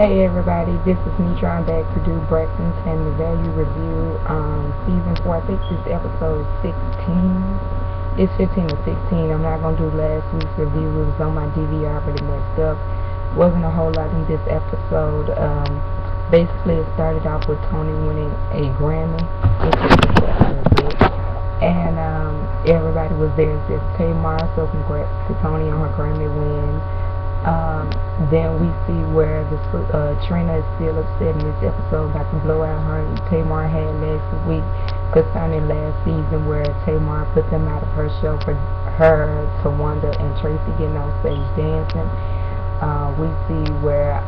Hey everybody, this is me trying back to do Braxton's Family Value review, season 4. I think this episode 16. It's 15 or 16. I'm not going to do last week's review. It was on my DVR, but it messed up. Wasn't a whole lot in this episode. Basically, it started off with Tony winning a Grammy, and everybody was there except Tamar, so congrats to Tony on her Grammy win. Then we see where Trina is still upset in this episode about the blowout her and Tamar had last week concerning last season, where Tamar put them out of her show for her, Tawanda, and Tracy getting on stage dancing. We see where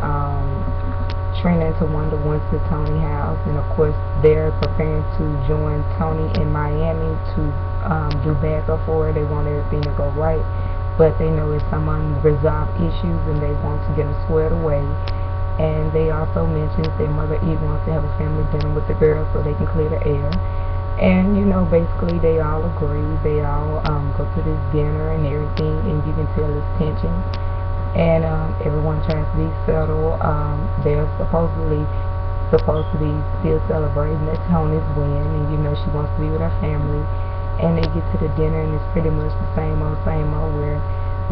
Trina and Tawanda went to Tony's house, and of course they're preparing to join Tony in Miami to do backup for her. They want everything to go right, but they know it's some unresolved issues and they want to get them squared away. And they also mention their mother Eve wants to have a family dinner with the girls so they can clear the air. And basically they all agree. They all go to this dinner and everything, and you can tell it's tension. And everyone tries to be settled. They're supposed to be still celebrating that Tony's win, and she wants to be with her family. And they get to the dinner, and it's pretty much the same old, where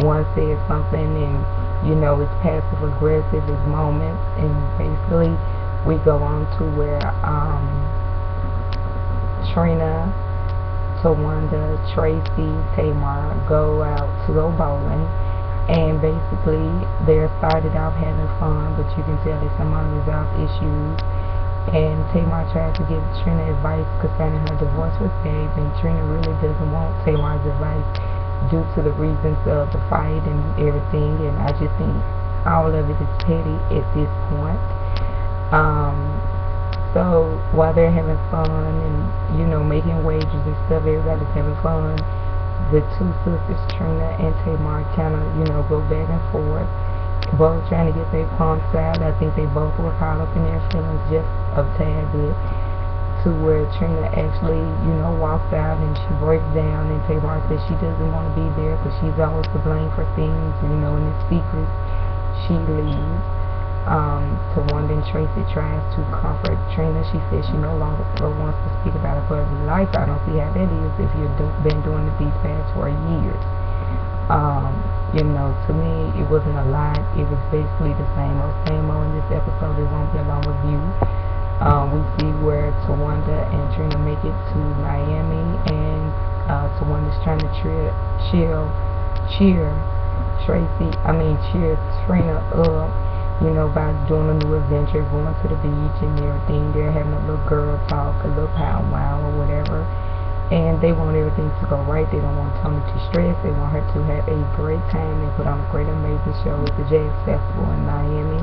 one says something and it's passive aggressive, it's moments, and basically we go on to where Trina, Tawanda, Tracy, Tamar go out to go bowling, and basically they're started off having fun, but you can tell there's some unresolved issues. And Tamar tries to give Trina advice concerning her divorce with Gabe, and Trina really doesn't want Tamar's advice due to the reasons of the fight and everything, and I just think all of it is petty at this point. So while they're having fun and making wagers and stuff, everybody's having fun, the two sisters, Trina and Tamar, kind of go back and forth, both trying to get their pumps out. I think they both were caught up in their feelings just a tad bit, to where Trina actually walks out and she breaks down, and Tamar says she doesn't want to be there because she's always to blame for things, and in secret she leaves. Tawanda and Tracy tries to comfort Trina. She says she no longer wants to speak about her personal life. I don't see how that is if you've been doing the these past 4 years. To me, it wasn't a lot. It was basically the same old in this episode. It won't be a long review. We see where Tawanda and Trina make it to Miami, and Tawanda's trying to cheer Trina up, by doing a new adventure, going to the beach and everything. They're having a little girl talk, a little powwow or whatever. And they want everything to go right. They don't want Tony to stress. They want her to have a great time. They put on a great, amazing show at the Jazz Festival in Miami.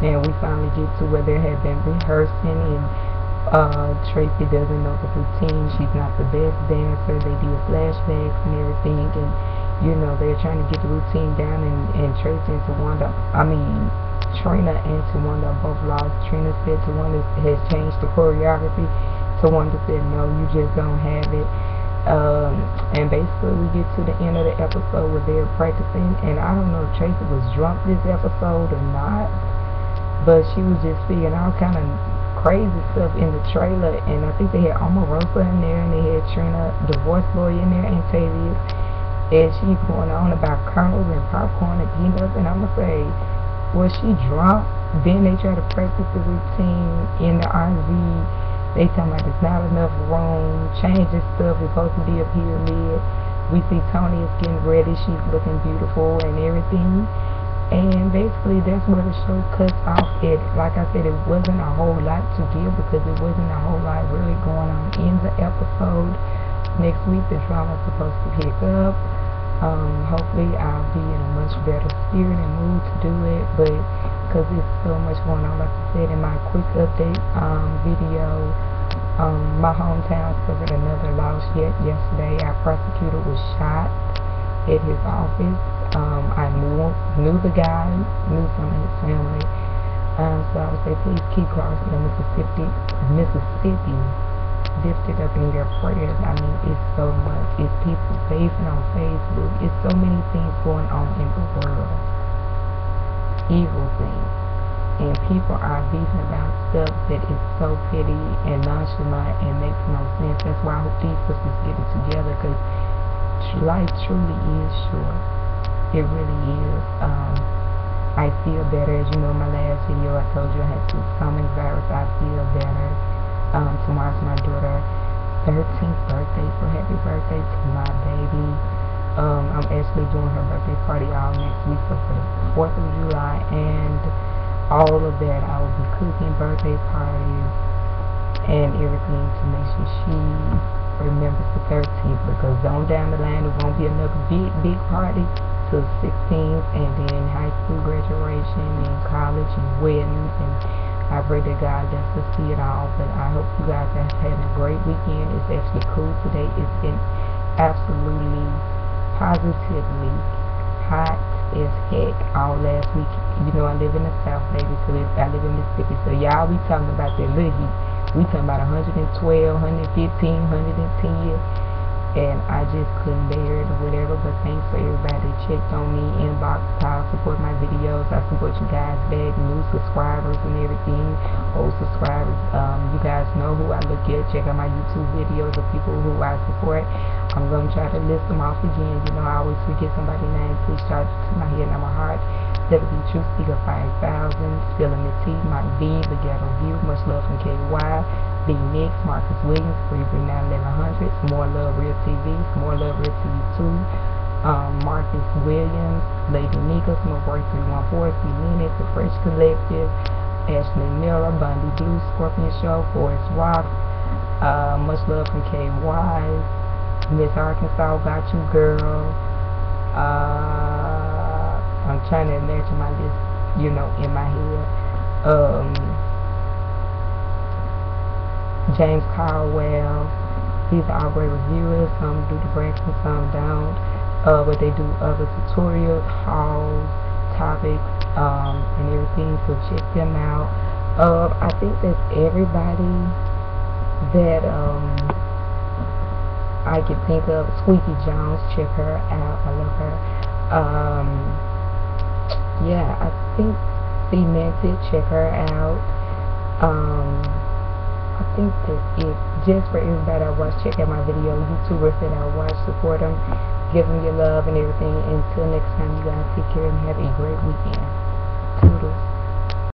And we finally get to where they have been rehearsing, and Tracy doesn't know the routine. She's not the best dancer. They did flashbacks and everything, and they're trying to get the routine down. And Tracy and Trina and Tawanda both lost. Trina said Tawanda has changed the choreography. Tawanda said, no, you just don't have it. And basically we get to the end of the episode where they're practicing, and I don't know if Tracy was drunk this episode or not, but she was just speaking all kind of crazy stuff in the trailer. And I think they had Omarosa in there, and they had Trina, divorce lawyer, in there, and Tavius, and she's going on about kernels and popcorn and peanuts, and I'm going to say, was she drunk? Then they try to practice the routine in the RV. They talking about there's not enough room, changing stuff, it's supposed to be a pyramid. We see Tony is getting ready, she's looking beautiful and everything. And basically that's where the show cuts off at. Like I said, it wasn't a whole lot to give because it wasn't a whole lot really going on in the episode. Next week the drama's supposed to pick up. Hopefully I'll be in a much better spirit and mood to do it, but because there's so much going on. Like I said in my quick update video, my hometown suffered another loss yesterday. Our prosecutor was shot at his office. I knew the guy, knew some of his family, so I would say please keep Clarksville, Mississippi lifted up in your prayers. I mean, it's so much. It's people facing on Facebook. It's so many things going on in the world. Evil things. people are beefing about stuff that is so petty and nonchalant and makes no sense. That's why I hope these sisters get it together, because life truly is short. It really is. I feel better. As you know, in my last video I told you I had stomach virus. I feel better. Tomorrow's my daughter's 13th birthday, so happy birthday to my baby. I'm actually doing her birthday party all next week, so for the 4th of July and all of that, I will be cooking birthday parties and everything to make sure she remembers the 13th, because on down the line there won't be another big party till 16th, and then high school graduation and college and weddings, and I pray that God lets us see it all. But I hope you guys have had a great weekend. It's actually cool today. It's been absolutely positively hot as heck all last week. You know, I live in the South, baby, so I live in Mississippi, so y'all be talking about that little heat. We talking about 112, 115, 110, and I just couldn't bear it or whatever. But thanks for everybody that checked on me, inbox, call, support my videos. I support you guys back, new subscribers and everything, old subscribers. You guys know who I look at. Check out my YouTube videos of people who I support. I'm going to try to list them off again. You know, I always forget somebody's name. Please shout to my head and my heart. W True Speaker 5000, Spilling the Tea, Mike B, The Ghetto View, Much Love from KY, B Mix, Marcus Williams, 339-1100, Some More Love Real TV, Some More Love Real TV 2, Marcus Williams, Lady Nika, Smoke Break 314, C Minute, The Fresh Collective, Ashley Miller, Bundy Blue, Scorpion Show, Forest Rock, Much Love from KY, Miss Arkansas, Got You Girl. I'm trying to imagine my list, you know, in my head. James Caldwell. These are all great reviewers. Some do the Braxton, some don't. But they do other tutorials, hauls, topics, and everything. So check them out. I think that's everybody that I can think of. Squeaky Jones, check her out. I love her. Yeah, I think Cemented, check her out. I think that's it. Just for everybody I watch, check out my video. YouTubers that I watch, support them, give them your love and everything. Until next time, you guys take care and have a great weekend. Toodles.